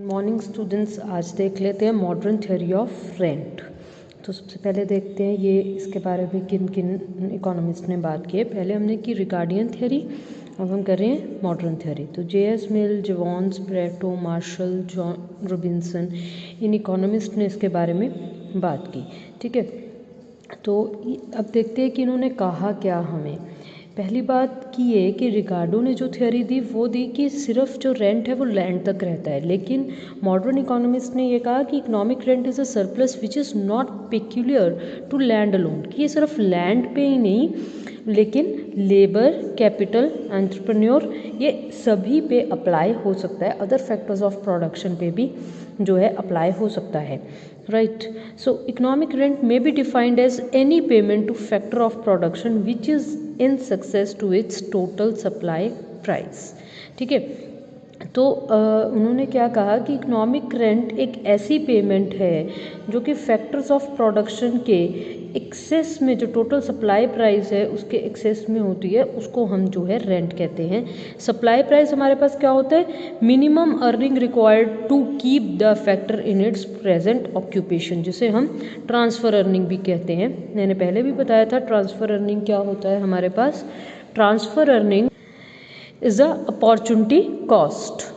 Morning students, आज देख लेते हैं मॉडर्न थ्योरी ऑफ रेंट। तो सबसे पहले देखते हैं ये इसके बारे में किन किन इकोनॉमिस्ट ने बात की है। पहले हमने की रिगार्डियन थ्योरी, अब हम कर रहे हैं मॉडर्न थ्योरी। तो जे.एस. मिल, जॉन्स, ब्रेटो, मार्शल, जॉन रॉबिन्सन, इन इकोनॉमिस्ट ने इसके बारे में बात की। ठीक है, तो अब देखते हैं कि इन्होंने कहा क्या हमें। पहली बात की है कि रिकार्डो ने जो थ्योरी दी वो दी कि सिर्फ जो रेंट है वो लैंड तक रहता है, लेकिन मॉडर्न इकोनॉमिस्ट ने ये कहा कि economic rent is a surplus which is not peculiar to land alone, कि ये सिर्फ लैंड पे ही नहीं लेकिन लेबर, कैपिटल, एंटरप्रेन्योर, ये सभी पे अप्लाई हो सकता है, अदर फैक्टर्स ऑफ प्रोडक्शन पे भी जो है अप्लाई हो सकता है। Right, so economic rent may be defined as any payment to factor of production which is in excess to its total supply price. ठीक है, तो उन्होंने क्या कहा कि इकोनॉमिक रेंट एक ऐसी पेमेंट है जो कि फैक्टर्स ऑफ प्रोडक्शन के एक्सेस में, जो टोटल सप्लाई प्राइस है उसके एक्सेस में होती है, उसको हम जो है रेंट कहते हैं। सप्लाई प्राइस हमारे पास क्या होता है? Minimum earning required to keep the factor in its present occupation, जिसे हम ट्रांसफ़र अर्निंग भी कहते हैं। मैंने पहले भी बताया था ट्रांसफ़र अर्निंग क्या होता है हमारे पास। Transfer earning is a opportunity cost.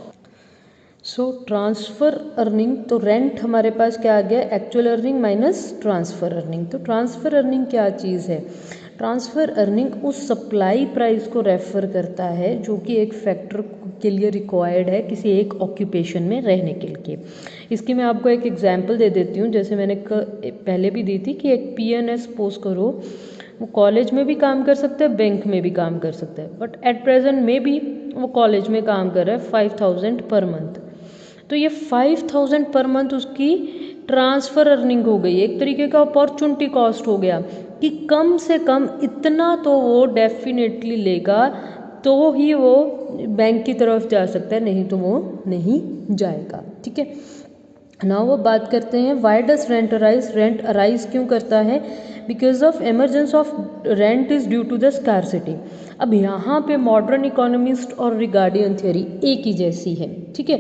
So transfer earning, तो रेंट हमारे पास क्या आ गया? Actual earning minus transfer earning. तो ट्रांसफ़र अर्निंग क्या चीज़ है? ट्रांसफ़र अर्निंग उस सप्लाई प्राइस को रेफ़र करता है जो कि एक फैक्टर के लिए रिक्वायर्ड है किसी एक ऑक्यूपेशन में रहने के लिए। इसकी मैं आपको एक एग्जांपल दे देती हूँ, जैसे मैंने पहले भी दी थी कि एक PNS सपोज करो, वो कॉलेज में भी काम कर सकता है, बैंक में भी काम कर सकता है, बट एट प्रेजेंट में भी वो कॉलेज में काम कर रहा है 5000 पर मंथ। तो ये 5000 पर मंथ उसकी ट्रांसफ़र अर्निंग हो गई, एक तरीके का अपॉर्चुनिटी कॉस्ट हो गया कि कम से कम इतना तो वो डेफिनेटली लेगा, तो ही वो बैंक की तरफ जा सकता है, नहीं तो वो नहीं जाएगा। ठीक है, ना वो बात करते हैं why does rent arise. Rent arise क्यों करता है? Because of emergence of rent is due to the scarcity. अब यहाँ पे मॉडर्न इकोनॉमिस्ट और रिगार्डियन थ्योरी एक ही जैसी है। ठीक है,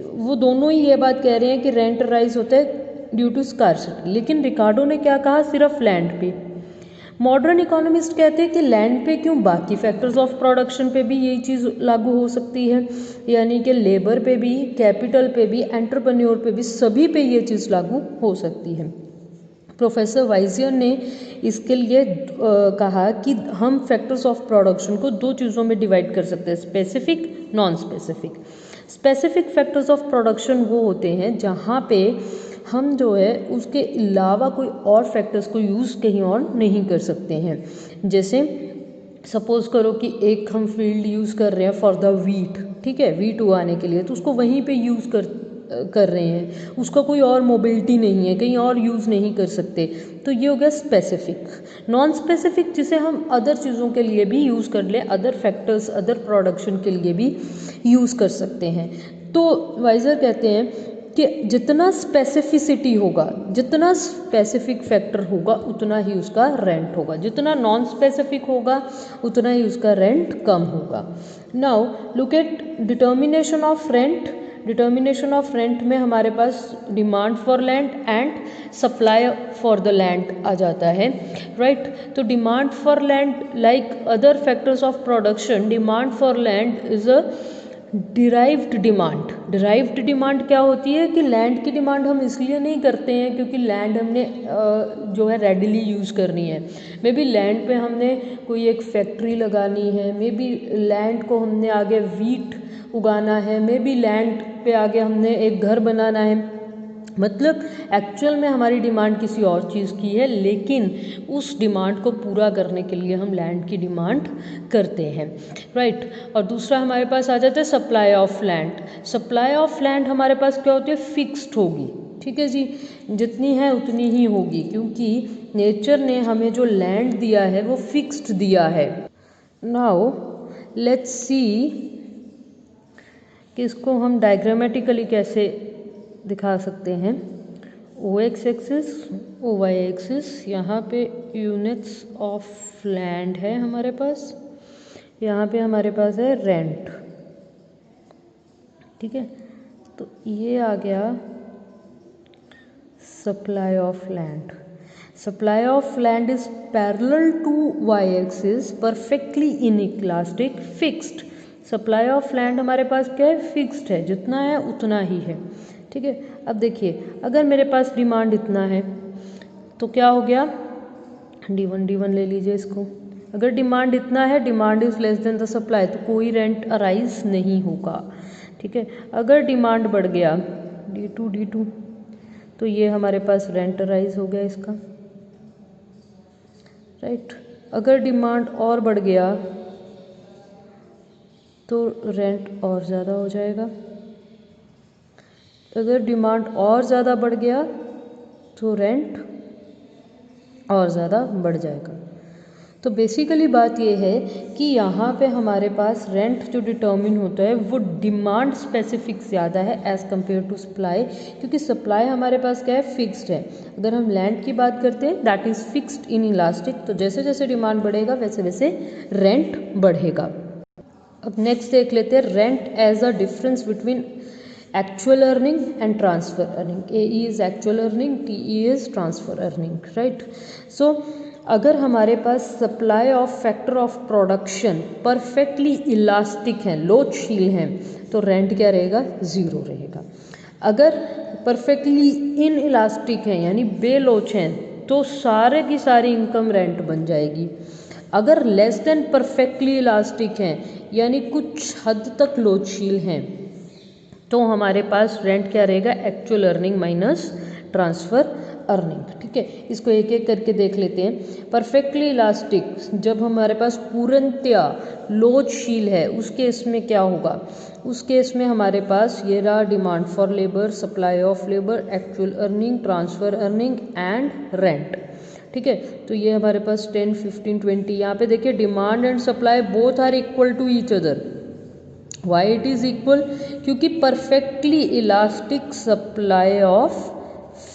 वो दोनों ही ये बात कह रहे हैं कि रेंट अराइज होता है ड्यू टू स्कार्सिटी, लेकिन रिकार्डो ने क्या कहा? सिर्फ लैंड पे। मॉडर्न इकोनॉमिस्ट कहते हैं कि लैंड पे क्यों, बाकी फैक्टर्स ऑफ प्रोडक्शन पे भी यही चीज़ लागू हो सकती है, यानी कि लेबर पे भी, कैपिटल पे भी, एंटरप्रेन्योर पे भी, सभी पे ये चीज़ लागू हो सकती है। प्रोफेसर वाइजियर ने इसके लिए कहा कि हम फैक्टर्स ऑफ प्रोडक्शन को दो चीज़ों में डिवाइड कर सकते हैं, specific, non specific. Specific factors of production वो होते हैं जहाँ पे हम जो है उसके अलावा कोई और फैक्टर्स को यूज़ कहीं और नहीं कर सकते हैं। जैसे सपोज़ करो कि एक हम फील्ड यूज़ कर रहे हैं फॉर द वीट, ठीक है, वीट उगाने के लिए, तो उसको वहीं पे यूज़ कर रहे हैं, उसका कोई और मोबिलिटी नहीं है, कहीं और यूज़ नहीं कर सकते, तो ये हो गया स्पेसिफिक। नॉन स्पेसिफिक, जिसे हम अदर चीज़ों के लिए भी यूज़ कर लें, अदर फैक्टर्स, अदर प्रोडक्शन के लिए भी यूज़ कर सकते हैं। तो वाइजर कहते हैं कि जितना स्पेसिफिसिटी होगा, जितना स्पेसिफिक फैक्टर होगा, उतना ही उसका रेंट होगा, जितना नॉन स्पेसिफिक होगा उतना ही उसका रेंट कम होगा। Now look at determination of rent. Determination of rent में हमारे पास demand for land and supply for the land आ जाता है। राइट, तो demand for land, like other factors of production, demand for land is a derived demand. Derived demand क्या होती है कि लैंड की डिमांड हम इसलिए नहीं करते हैं क्योंकि लैंड हमने जो है रेडिली यूज़ करनी है। मे बी लैंड पे हमने कोई एक फैक्ट्री लगानी है, मे बी लैंड को हमने आगे वीट उगाना है, मे बी लैंड पे आगे हमने एक घर बनाना है, मतलब एक्चुअल में हमारी डिमांड किसी और चीज़ की है, लेकिन उस डिमांड को पूरा करने के लिए हम लैंड की डिमांड करते हैं। राइट, और दूसरा हमारे पास आ जाता है supply of land. Supply of land हमारे पास क्या होती है? फिक्स्ड होगी। ठीक है जी, जितनी है उतनी ही होगी, क्योंकि नेचर ने हमें जो लैंड दिया है वो फिक्स्ड दिया है। नाउ लेट्स सी कि इसको हम डायग्रामेटिकली कैसे दिखा सकते हैं। OX एक्सिस, OY एक्सिस, यहाँ पे यूनिट्स ऑफ लैंड है हमारे पास, यहाँ पे हमारे पास है रेंट। ठीक है, तो ये आ गया supply of land. Supply of land is parallel to y axis, perfectly inelastic, fixed. Supply of land हमारे पास क्या है, फिक्स्ड है, जितना है उतना ही है. ठीक है. अब देखिए अगर मेरे पास डिमांड इतना है तो क्या हो गया, D1 ले लीजिए इसको. अगर डिमांड इतना है, demand is less than the supply, तो कोई रेंट अराइज नहीं होगा. ठीक है. अगर डिमांड बढ़ गया D2 तो ये हमारे पास रेंट अराइज हो गया इसका. राइट. अगर डिमांड और बढ़ गया तो रेंट और ज़्यादा हो जाएगा. अगर डिमांड और ज़्यादा बढ़ गया तो रेंट और ज़्यादा बढ़ जाएगा. तो बेसिकली बात ये है कि यहाँ पे हमारे पास रेंट जो डिटर्मिन होता है वो डिमांड स्पेसिफिक ज़्यादा है एज़ कम्पेयर टू सप्लाई, क्योंकि सप्लाई हमारे पास क्या है, फिक्स्ड है. अगर हम लैंड की बात करते हैं that is fixed in elastic, तो जैसे जैसे डिमांड बढ़ेगा वैसे वैसे रेंट बढ़ेगा. अब नेक्स्ट देख लेते हैं rent as a difference between actual earning and transfer earning. AE is actual earning, TE is transfer earning. Right. So अगर हमारे पास supply of factor of production perfectly elastic है, लोचशील हैं, तो रेंट क्या रहेगा, ज़ीरो रहेगा. अगर परफेक्टली इन इलास्टिक हैं यानी बेलोच हैं तो सारे की सारी इनकम रेंट बन जाएगी. अगर लेस देन परफेक्टली इलास्टिक हैं यानी कुछ हद तक लोचशील हैं तो हमारे पास रेंट क्या रहेगा, actual earning minus transfer earning. ठीक है. इसको एक एक करके देख लेते हैं. परफेक्टली इलास्टिक जब हमारे पास पूर्णतया लोचशील है उस केस में क्या होगा, उस केस में हमारे पास ये रहा demand for labour, supply of labour, actual earning, transfer earning and rent. ठीक है. तो ये हमारे पास 10, 15, 20. यहाँ पे देखिए demand and supply both are equal to each other. Why it is equal, क्योंकि perfectly elastic supply of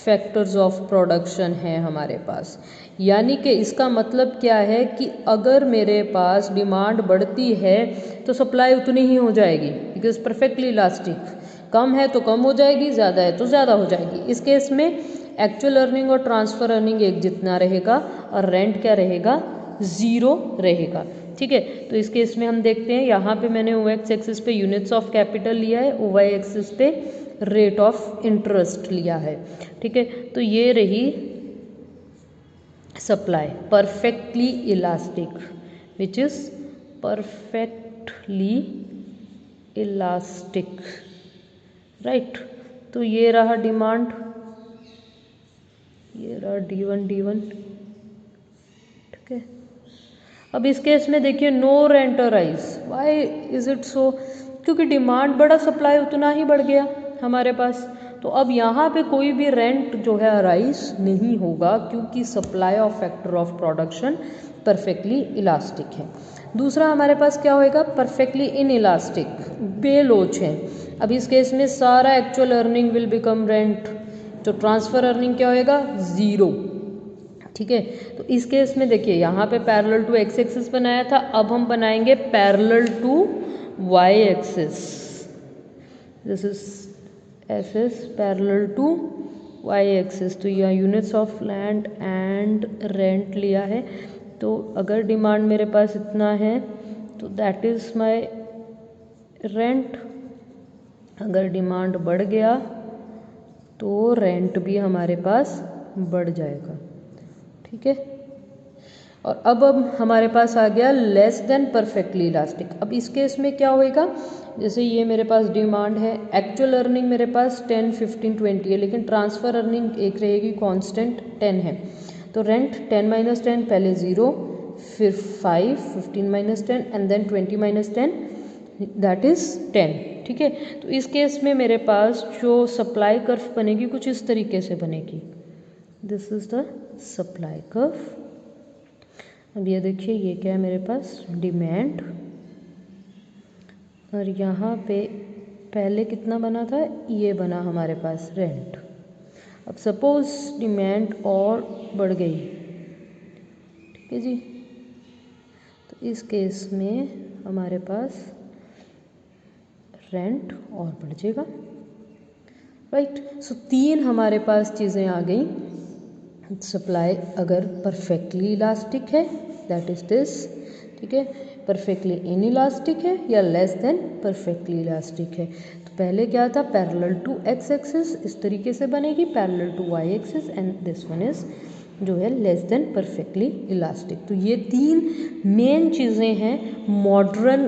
factors of production है हमारे पास. यानी कि इसका मतलब क्या है कि अगर मेरे पास डिमांड बढ़ती है तो सप्लाई उतनी ही हो जाएगी, बिकॉज परफेक्टली इलास्टिक. कम है तो कम हो जाएगी, ज़्यादा है तो ज़्यादा हो जाएगी. इस केस में एक्चुअल अर्निंग और ट्रांसफ़र अर्निंग एक जितना रहेगा और रेंट क्या रहेगा, ज़ीरो रहेगा. ठीक है. तो इस केस में हम देखते हैं यहाँ पे मैंने OX एक्सिस पे यूनिट्स ऑफ कैपिटल लिया है, OY एक्सिस पे रेट ऑफ इंटरेस्ट लिया है. ठीक है. तो ये रही supply perfectly elastic which is perfectly elastic. Right. तो ये रहा डिमांड, ये रहा D1. ठीक है. अब इस केस में देखिए no rent arise. Why is it so, क्योंकि डिमांड बढ़ा, सप्लाई उतना ही बढ़ गया हमारे पास. तो अब यहाँ पे कोई भी रेंट जो है अराइज नहीं होगा क्योंकि supply of factor of production perfectly elastic है. दूसरा हमारे पास क्या होएगा, परफेक्टली इन इलास्टिक, बेलोच है. अब इस केस में सारा actual earning will become rent, तो ट्रांसफ़र अर्निंग क्या होएगा, ज़ीरो. ठीक है. तो इस केस में देखिए यहाँ पे पैरेलल टू एक्स एक्सिस बनाया था, अब हम बनाएंगे parallel to y axis. This is SS parallel to y axis. तो यह units of land and rent लिया है. तो अगर डिमांड मेरे पास इतना है तो दैट इज़ माय रेंट. अगर डिमांड बढ़ गया तो रेंट भी हमारे पास बढ़ जाएगा. ठीक है. और अब हमारे पास आ गया लेस देन परफेक्टली इलास्टिक. अब इस केस में क्या होएगा, जैसे ये मेरे पास डिमांड है, एक्चुअल अर्निंग मेरे पास 10, 15, 20 है, लेकिन ट्रांसफ़र अर्निंग एक रहेगी कांस्टेंट 10 है. तो रेंट 10 - 10 पहले 0, फिर 5, 15 - 10 एंड देन 20 - 10 दैट इज़ 10. ठीक है. तो इस केस में मेरे पास जो सप्लाई कर्व बनेगी कुछ इस तरीके से बनेगी. This is the supply curve. अब ये देखिए ये क्या है मेरे पास, डिमांड, और यहाँ पे पहले कितना बना था, ये बना हमारे पास रेंट. अब सपोज डिमांड और बढ़ गई. ठीक है जी. तो इस केस में हमारे पास रेंट और बढ़ जाएगा. राइट। सो 3 हमारे पास चीज़ें आ गई। सप्लाई अगर परफेक्टली इलास्टिक है, दैट इज दिस, ठीक है, परफेक्टली इनइलास्टिक है या लेस देन परफेक्टली इलास्टिक है। तो पहले क्या था, पैरेलल टू एक्स एक्सिस, इस तरीके से बनेगी, parallel to y axis, and this one is जो है लेस देन परफेक्टली इलास्टिक। तो ये 3 मेन चीज़ें हैं मॉडर्न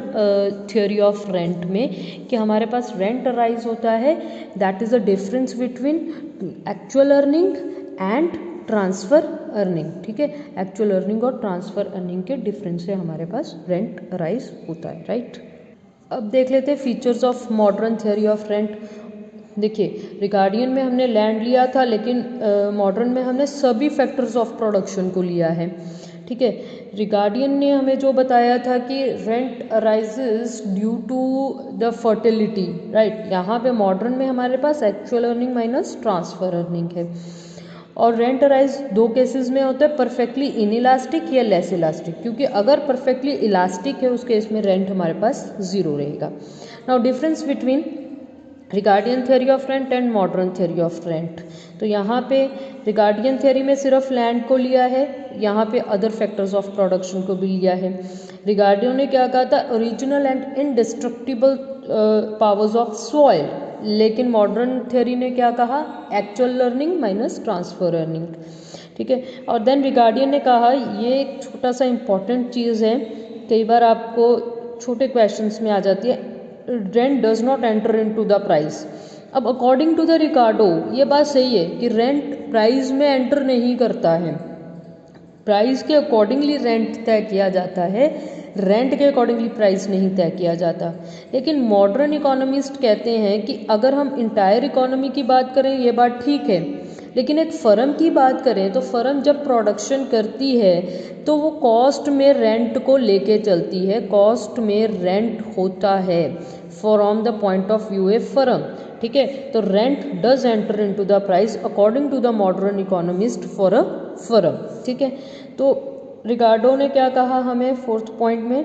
थ्योरी ऑफ रेंट में, कि हमारे पास रेंट अराइज होता है, that is a difference between actual earning and transfer earning, ठीक है, एक्चुअल अर्निंग और ट्रांसफ़र अर्निंग के डिफरेंस से हमारे पास रेंट अराइज होता है, राइट। अब देख लेते हैं features of modern theory of rent. देखिए, रिगार्डियन में हमने लैंड लिया था, लेकिन मॉडर्न में हमने सभी फैक्टर्स ऑफ प्रोडक्शन को लिया है, ठीक है। रिगार्डियन ने हमें जो बताया था कि rent arises due to the fertility, right. यहाँ पे मॉडर्न में हमारे पास actual earning minus transfer earning है। और रेंट अराइज 2 केसेस में होता है, परफेक्टली इनइलास्टिक या लेस इलास्टिक, क्योंकि अगर परफेक्टली इलास्टिक है उस केस में रेंट हमारे पास 0 रहेगा। Now difference between Ricardian theory of rent and modern theory of rent. तो यहाँ पे रिगार्डियन थ्योरी में सिर्फ लैंड को लिया है, यहाँ पे अदर फैक्टर्स ऑफ प्रोडक्शन को भी लिया है। रिगार्डियन ने क्या कहा था, original and indestructible powers of soil, लेकिन मॉडर्न थ्योरी ने क्या कहा, actual earning minus transfer earning, ठीक है। और देन रिगार्डियन ने कहा, ये एक छोटा सा इम्पॉर्टेंट चीज़ है, कई बार आपको छोटे क्वेश्चंस में आ जाती है, rent does not enter into the price. अब अकॉर्डिंग टू द रिकार्डो ये बात सही है कि रेंट प्राइस में एंटर नहीं करता है, प्राइस के अकॉर्डिंगली रेंट तय किया जाता है, रेंट के अकॉर्डिंगली प्राइस नहीं तय किया जाता। लेकिन मॉडर्न इकोनॉमिस्ट कहते हैं कि अगर हम इंटायर इकोनॉमी की बात करें ये बात ठीक है, लेकिन एक फर्म की बात करें तो फर्म जब प्रोडक्शन करती है तो वो कॉस्ट में रेंट को लेके चलती है, कॉस्ट में रेंट होता है from the point of view a firm, ठीक है। तो rent does enter into the price according to the modern economist for a firm, ठीक है। तो रिगार्डो ने क्या कहा हमें 4th पॉइंट में,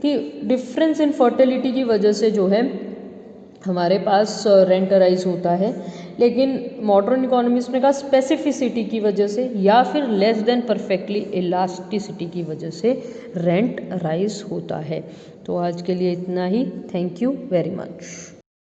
कि डिफरेंस इन फर्टिलिटी की वजह से जो है हमारे पास रेंट अराइज होता है, लेकिन मॉडर्न इकोनॉमिस्ट ने कहा स्पेसिफिसिटी की वजह से या फिर लेस देन परफेक्टली इलास्टिसिटी की वजह से रेंट अराइज होता है। तो आज के लिए इतना ही, थैंक यू वेरी मच।